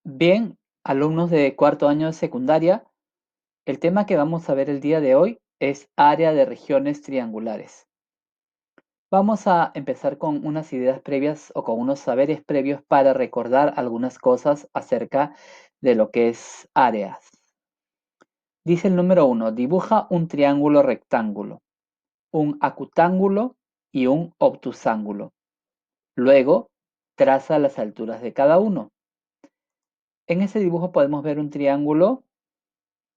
Bien, alumnos de cuarto año de secundaria, el tema que vamos a ver el día de hoy es área de regiones triangulares. Vamos a empezar con unas ideas previas o con unos saberes previos para recordar algunas cosas acerca de lo que es áreas. Dice el número 1, dibuja un triángulo rectángulo, un acutángulo y un obtusángulo. Luego, traza las alturas de cada uno. En ese dibujo podemos ver un triángulo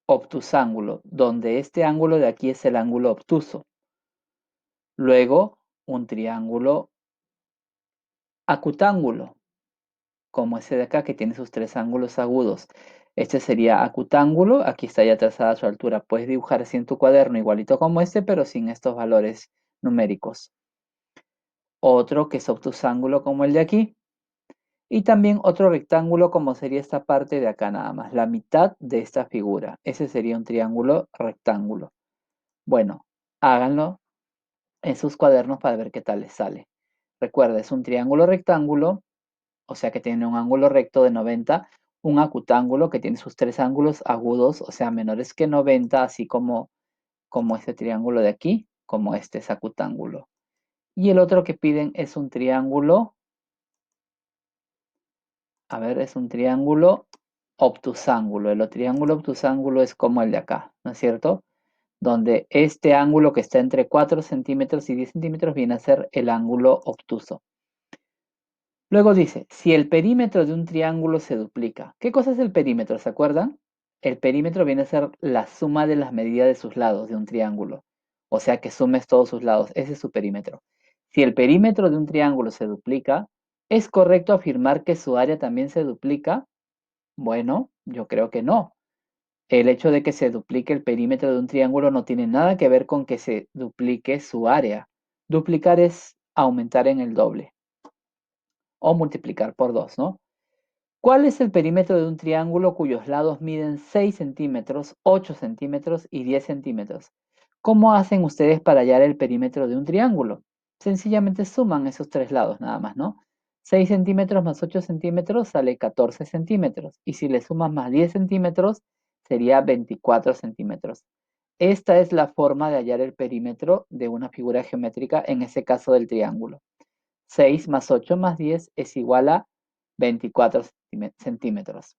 obtusángulo, donde este ángulo de aquí es el ángulo obtuso. Luego, un triángulo acutángulo, como ese de acá que tiene sus tres ángulos agudos. Este sería acutángulo, aquí está ya trazada su altura. Puedes dibujar así en tu cuaderno igualito como este, pero sin estos valores numéricos. Otro que es obtusángulo como el de aquí. Y también otro rectángulo como sería esta parte de acá nada más, la mitad de esta figura. Ese sería un triángulo rectángulo. Bueno, háganlo en sus cuadernos para ver qué tal les sale. Recuerda, es un triángulo rectángulo, o sea que tiene un ángulo recto de 90, un acutángulo que tiene sus tres ángulos agudos, o sea, menores que 90, así como este triángulo de aquí, como este es acutángulo. Y el otro que piden es un triángulo, a ver, es un triángulo obtusángulo. El triángulo obtusángulo es como el de acá, ¿no es cierto? Donde este ángulo que está entre 4 centímetros y 10 centímetros viene a ser el ángulo obtuso. Luego dice, si el perímetro de un triángulo se duplica. ¿Qué cosa es el perímetro? ¿Se acuerdan? El perímetro viene a ser la suma de las medidas de sus lados de un triángulo. O sea que sumes todos sus lados. Ese es su perímetro. Si el perímetro de un triángulo se duplica, ¿es correcto afirmar que su área también se duplica? Bueno, yo creo que no. El hecho de que se duplique el perímetro de un triángulo no tiene nada que ver con que se duplique su área. Duplicar es aumentar en el doble o multiplicar por 2, ¿no? ¿Cuál es el perímetro de un triángulo cuyos lados miden 6 centímetros, 8 centímetros y 10 centímetros? ¿Cómo hacen ustedes para hallar el perímetro de un triángulo? Sencillamente suman esos tres lados nada más, ¿no? 6 centímetros más 8 centímetros sale 14 centímetros. Y si le sumas más 10 centímetros, sería 24 centímetros. Esta es la forma de hallar el perímetro de una figura geométrica, en ese caso del triángulo. 6 más 8 más 10 es igual a 24 centímetros.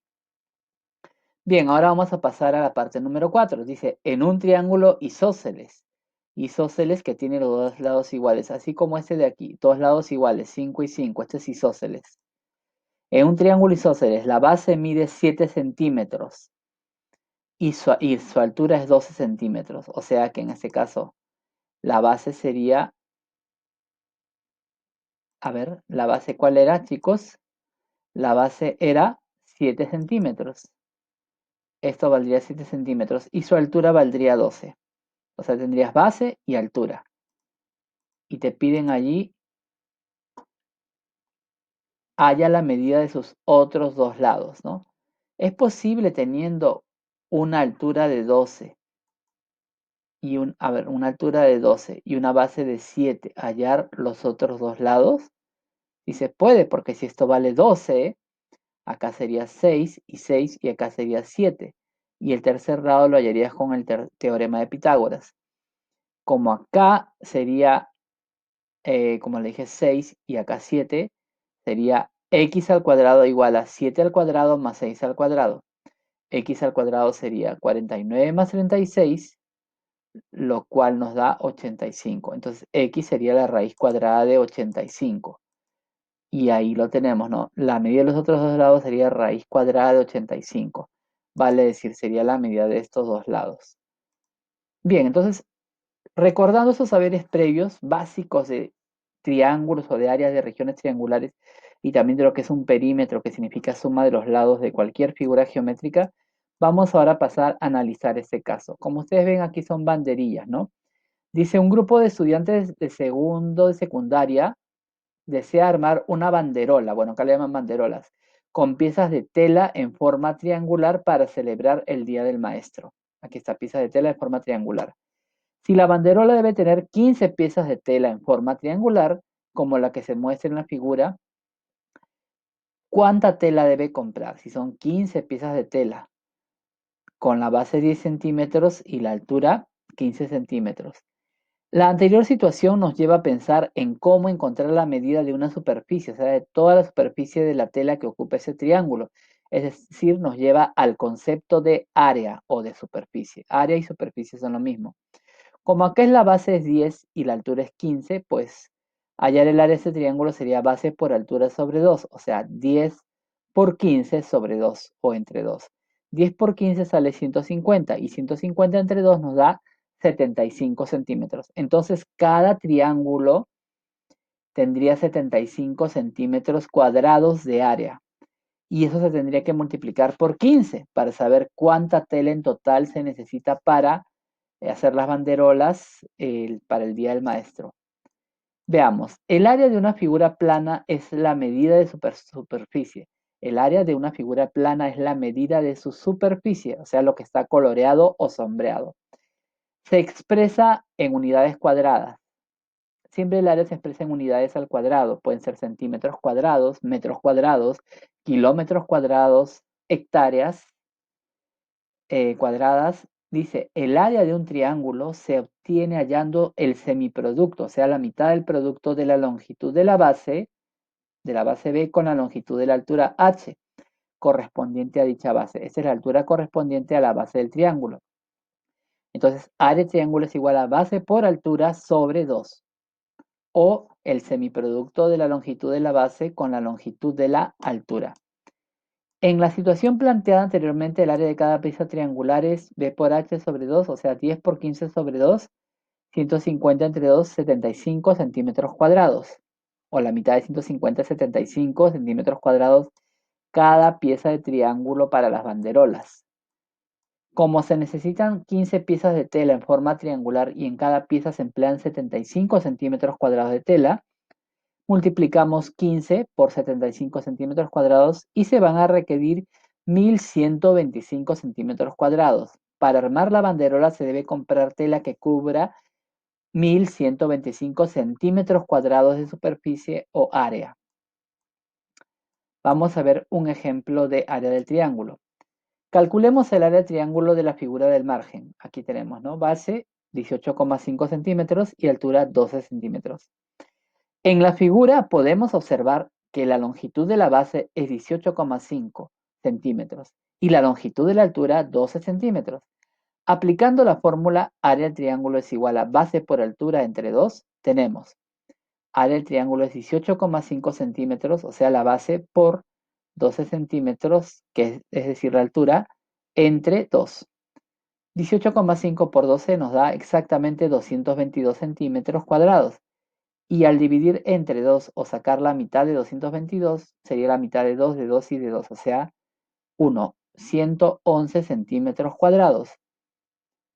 Bien, ahora vamos a pasar a la parte número 4. Dice, en un triángulo isósceles. Isósceles que tiene los dos lados iguales, así como este de aquí. Dos lados iguales, 5 y 5. Este es isósceles. En un triángulo isósceles, la base mide 7 centímetros y su altura es 12 centímetros. O sea que en este caso, la base sería, a ver, ¿la base cuál era, chicos? La base era 7 centímetros. Esto valdría 7 centímetros y su altura valdría 12. O sea, tendrías base y altura. Y te piden allí, haya la medida de sus otros dos lados, ¿no? Es posible teniendo una altura de 12 y una altura de 12 y una base de 7, hallar los otros dos lados. Y se puede, porque si esto vale 12, acá sería 6 y 6 y acá sería 7. Y el tercer lado lo hallarías con el teorema de Pitágoras. Como acá sería, como le dije, 6 y acá 7, sería x al cuadrado igual a 7 al cuadrado más 6 al cuadrado. X al cuadrado sería 49 más 36, lo cual nos da 85. Entonces x sería la raíz cuadrada de 85. Y ahí lo tenemos, ¿no? La medida de los otros dos lados sería raíz cuadrada de 85. Vale decir, sería la medida de estos dos lados. Bien, entonces, recordando esos saberes previos, básicos de triángulos o de áreas de regiones triangulares y también de lo que es un perímetro, que significa suma de los lados de cualquier figura geométrica, vamos ahora a pasar a analizar este caso. Como ustedes ven, aquí son banderillas, ¿no? Dice, un grupo de estudiantes de segundo de secundaria desea armar una banderola, bueno, acá le llaman banderolas, con piezas de tela en forma triangular para celebrar el Día del Maestro. Aquí está, piezas de tela en forma triangular. Si la banderola debe tener 15 piezas de tela en forma triangular, como la que se muestra en la figura, ¿Cuánta tela debe comprar? Si son 15 piezas de tela con la base 10 centímetros y la altura 15 centímetros. La anterior situación nos lleva a pensar en cómo encontrar la medida de una superficie, o sea, de toda la superficie de la tela que ocupa ese triángulo. Es decir, nos lleva al concepto de área o de superficie. Área y superficie son lo mismo. Como acá es la base es 10 y la altura es 15, pues hallar el área de este triángulo sería base por altura sobre 2, o sea, 10 por 15 sobre 2 o entre 2. 10 por 15 sale 150 y 150 entre 2 nos da 75 centímetros. Entonces, cada triángulo tendría 75 centímetros cuadrados de área. Y eso se tendría que multiplicar por 15 para saber cuánta tela en total se necesita para hacer las banderolas para el Día del Maestro. Veamos, el área de una figura plana es la medida de su superficie. El área de una figura plana es la medida de su superficie, o sea, lo que está coloreado o sombreado. Se expresa en unidades cuadradas. Siempre el área se expresa en unidades al cuadrado. Pueden ser centímetros cuadrados, metros cuadrados, kilómetros cuadrados, hectáreas cuadradas. Dice, el área de un triángulo se obtiene hallando el semiproducto, o sea, la mitad del producto de la longitud de la base B con la longitud de la altura h correspondiente a dicha base. Esa es la altura correspondiente a la base del triángulo. Entonces, área de triángulo es igual a base por altura sobre 2. O el semiproducto de la longitud de la base con la longitud de la altura. En la situación planteada anteriormente, el área de cada pieza triangular es b por h sobre 2, o sea, 10 por 15 sobre 2, 150 entre 2, 75 centímetros cuadrados. O la mitad de 150 es 75 centímetros cuadrados cada pieza de triángulo para las banderolas. Como se necesitan 15 piezas de tela en forma triangular y en cada pieza se emplean 75 centímetros cuadrados de tela, multiplicamos 15 por 75 centímetros cuadrados y se van a requerir 1125 centímetros cuadrados. Para armar la banderola se debe comprar tela que cubra 1125 centímetros cuadrados de superficie o área. Vamos a ver un ejemplo de área del triángulo. Calculemos el área del triángulo de la figura del margen. Aquí tenemos, ¿no? Base 18,5 centímetros y altura 12 centímetros. En la figura podemos observar que la longitud de la base es 18,5 centímetros y la longitud de la altura 12 centímetros. Aplicando la fórmula área del triángulo es igual a base por altura entre 2, tenemos área del triángulo es 18,5 centímetros, o sea, la base por 12 centímetros, que es decir, la altura, entre 2. 18,5 por 12 nos da exactamente 222 centímetros cuadrados. Y al dividir entre 2 o sacar la mitad de 222, sería la mitad de 2, de 2 y de 2, o sea, 1, 111 centímetros cuadrados.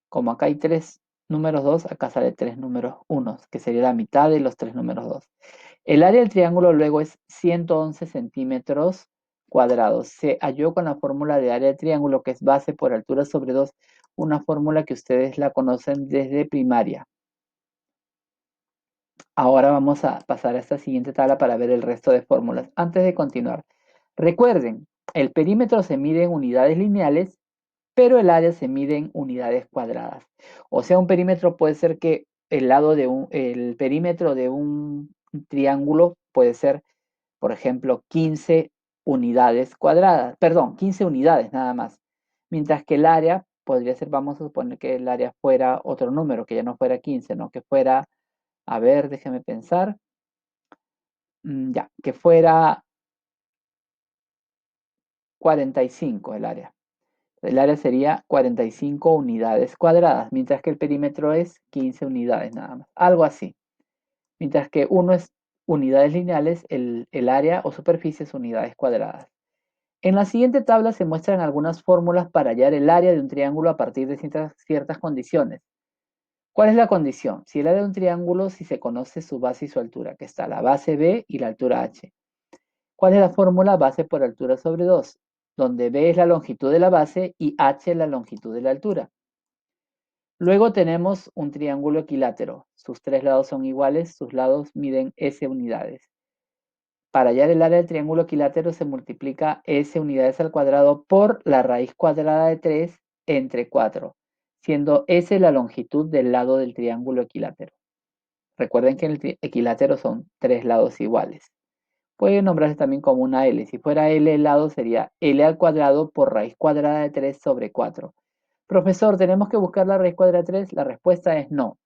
Como acá hay 3 números 2, acá sale 3 números 1, que sería la mitad de los 3 números 2. El área del triángulo luego es 111 centímetros cuadrados. Se halló con la fórmula de área del triángulo, que es base por altura sobre 2, una fórmula que ustedes la conocen desde primaria. Ahora vamos a pasar a esta siguiente tabla para ver el resto de fórmulas. Antes de continuar, recuerden, el perímetro se mide en unidades lineales, pero el área se mide en unidades cuadradas. O sea, un perímetro puede ser que el perímetro de un triángulo puede ser, por ejemplo, 15 unidades cuadradas, perdón, 15 unidades nada más. Mientras que el área podría ser, vamos a suponer que el área fuera otro número, que ya no fuera 15, ¿no? Que fuera, a ver, déjeme pensar, ya, que fuera 45 el área. El área sería 45 unidades cuadradas, mientras que el perímetro es 15 unidades nada más. Algo así. Mientras que uno es unidades lineales, el área o superficie es unidades cuadradas. En la siguiente tabla se muestran algunas fórmulas para hallar el área de un triángulo a partir de ciertas condiciones. ¿Cuál es la condición? Si el área de un triángulo, si se conoce su base y su altura, que está la base B y la altura H. ¿Cuál es la fórmula? Base por altura sobre 2, donde B es la longitud de la base y H la longitud de la altura. Luego tenemos un triángulo equilátero. Sus tres lados son iguales, sus lados miden S unidades. para hallar el área del triángulo equilátero se multiplica S unidades al cuadrado por la raíz cuadrada de 3 entre 4, siendo S la longitud del lado del triángulo equilátero. Recuerden que en el equilátero son 3 lados iguales. Puede nombrarse también como una L. Si fuera L el lado sería L al cuadrado por raíz cuadrada de 3 sobre 4. Profesor, ¿tenemos que buscar la raíz cuadrada de 3? La respuesta es no.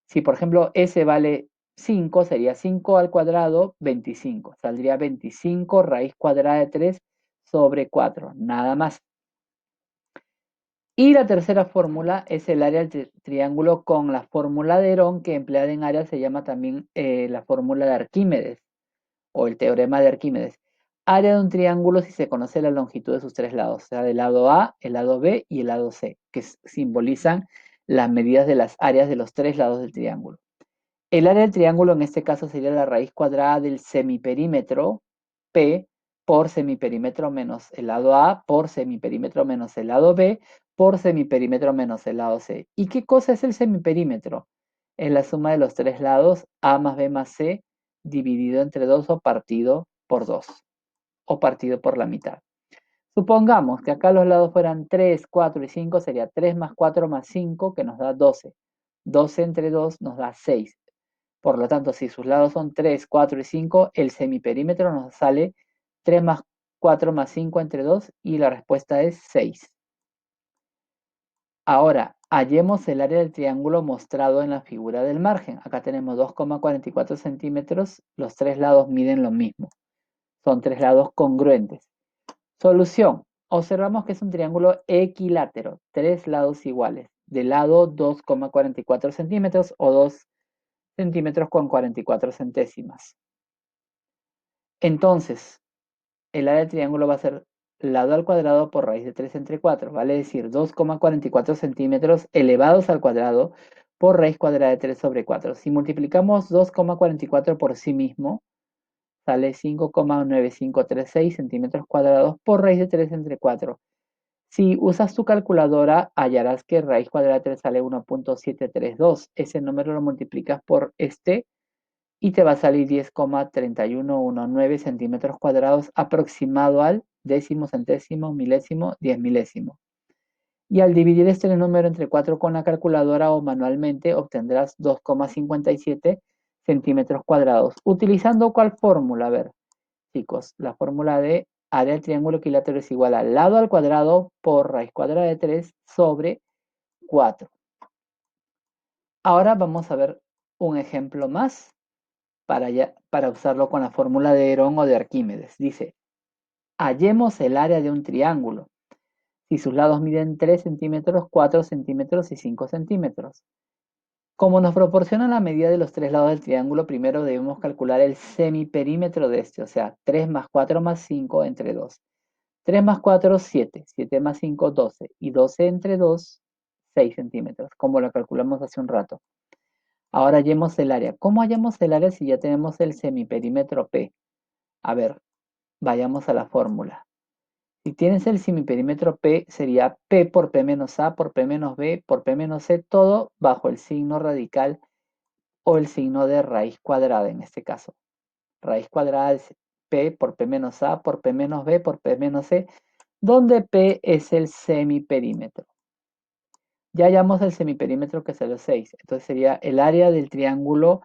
Si por ejemplo S vale 5, sería 5 al cuadrado, 25. Saldría 25 raíz cuadrada de 3 sobre 4, nada más. Y la tercera fórmula es el área del triángulo con la fórmula de Herón, que empleada en área se llama también la fórmula de Arquímedes o el teorema de Arquímedes. Área de un triángulo si se conoce la longitud de sus tres lados, o sea, del lado A, el lado B y el lado C, que simbolizan las medidas de las áreas de los tres lados del triángulo. El área del triángulo en este caso sería la raíz cuadrada del semiperímetro P por semiperímetro menos el lado A por semiperímetro menos el lado B por semiperímetro menos el lado C. ¿Y qué cosa es el semiperímetro? Es la suma de los tres lados A más B más C dividido entre 2 o partido por 2 o partido por la mitad. Supongamos que acá los lados fueran 3, 4 y 5, sería 3 más 4 más 5 que nos da 12. 12 entre 2 nos da 6. Por lo tanto, si sus lados son 3, 4 y 5, el semiperímetro nos sale 3 más 4 más 5 entre 2 y la respuesta es 6. Ahora, hallemos el área del triángulo mostrado en la figura del margen. Acá tenemos 2,44 centímetros, los tres lados miden lo mismo. Son tres lados congruentes. Solución. Observamos que es un triángulo equilátero, tres lados iguales. De lado 2,44 centímetros o 2 centímetros con 44 centésimas. Entonces, el área del triángulo va a ser lado al cuadrado por raíz de 3 entre 4, vale decir 2,44 centímetros elevados al cuadrado por raíz cuadrada de 3 sobre 4. Si multiplicamos 2,44 por sí mismo, sale 5,9536 centímetros cuadrados por raíz de 3 entre 4. Si usas tu calculadora, hallarás que raíz cuadrada de 3 sale 1,732. Ese número lo multiplicas por este y te va a salir 10,3119 centímetros cuadrados aproximado al décimo, centésimo, milésimo, 10 milésimo. Y al dividir este número entre 4 con la calculadora o manualmente obtendrás 2,57 centímetros cuadrados. ¿Utilizando cuál fórmula? A ver, chicos, la fórmula de área del triángulo equilátero es igual al lado al cuadrado por raíz cuadrada de 3 sobre 4. Ahora vamos a ver un ejemplo más para usarlo con la fórmula de Herón o de Arquímedes. Dice, hallemos el área de un triángulo. Si sus lados miden 3 centímetros, 4 centímetros y 5 centímetros. Como nos proporciona la medida de los tres lados del triángulo, primero debemos calcular el semiperímetro de este, o sea, 3 más 4 más 5 entre 2. 3 más 4, 7. 7 más 5, 12. Y 12 entre 2, 6 centímetros, como lo calculamos hace un rato. Ahora hallemos el área. ¿Cómo hallamos el área si ya tenemos el semiperímetro P? A ver, vayamos a la fórmula. Si tienes el semiperímetro P, sería P por P menos A por P menos B por P menos C, todo bajo el signo radical o el signo de raíz cuadrada en este caso. Raíz cuadrada es P por P menos A por P menos B por P menos C, donde P es el semiperímetro. Ya hallamos el semiperímetro que es el 6, entonces sería el área del triángulo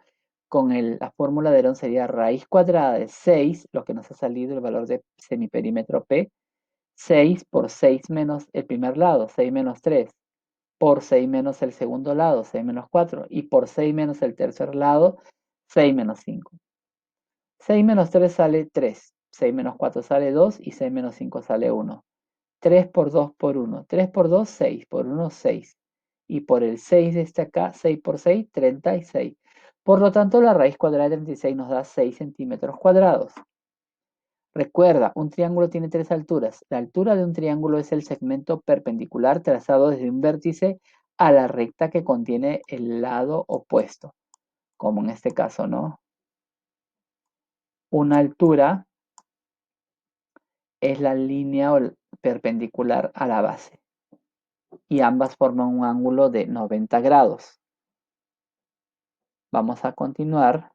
con la fórmula de Herón sería raíz cuadrada de 6, lo que nos ha salido el valor de semiperímetro P, 6 por 6 menos el primer lado, 6 menos 3, por 6 menos el segundo lado, 6 menos 4, y por 6 menos el tercer lado, 6 menos 5. 6 menos 3 sale 3, 6 menos 4 sale 2 y 6 menos 5 sale 1. 3 por 2 por 1, 3 por 2, 6, por 1, 6. Y por el 6 de este acá, 6 por 6, 36. Por lo tanto, la raíz cuadrada de 36 nos da 6 centímetros cuadrados. Recuerda, un triángulo tiene tres alturas. La altura de un triángulo es el segmento perpendicular trazado desde un vértice a la recta que contiene el lado opuesto, como en este caso, ¿no? Una altura es la línea perpendicular a la base y ambas forman un ángulo de 90 grados. Vamos a continuar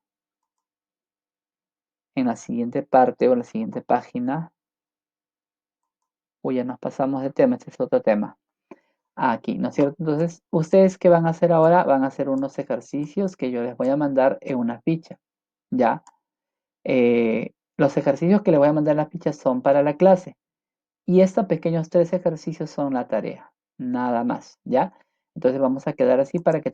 en la siguiente parte o en la siguiente página. Uy, ya nos pasamos de tema, este es otro tema. Aquí, ¿no es cierto? Entonces, ¿ustedes qué van a hacer ahora? Van a hacer unos ejercicios que yo les voy a mandar en una ficha, ¿ya? Los ejercicios que les voy a mandar en la ficha son para la clase. Y estos pequeños 3 ejercicios son la tarea, nada más, ¿ya? Entonces vamos a quedar así para que